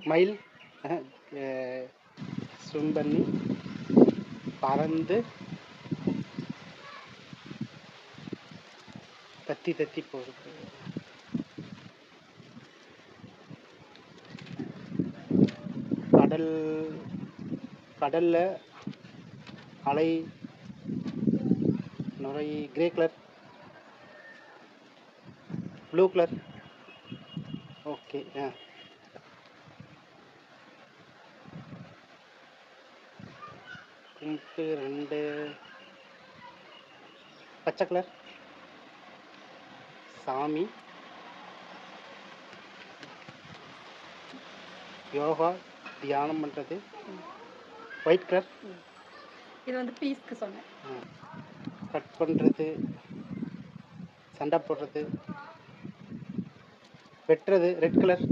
மயில் ஸ்விம் பண்ணி பறந்து தத்தி தத்தி போகுது. கடல்ல அலை நுரை grey colour, blue colour. Okay. கும்பு 2 பச்சை கலர். சாமி யோகா தியானம் பண்ணுறது ஒயிட் கலர். இது வந்து பீஸ்க்கு சொன்னேன். கட் பண்ணுறது, சண்டை போடுறது, வெட்டுறது ரெட் கலர்.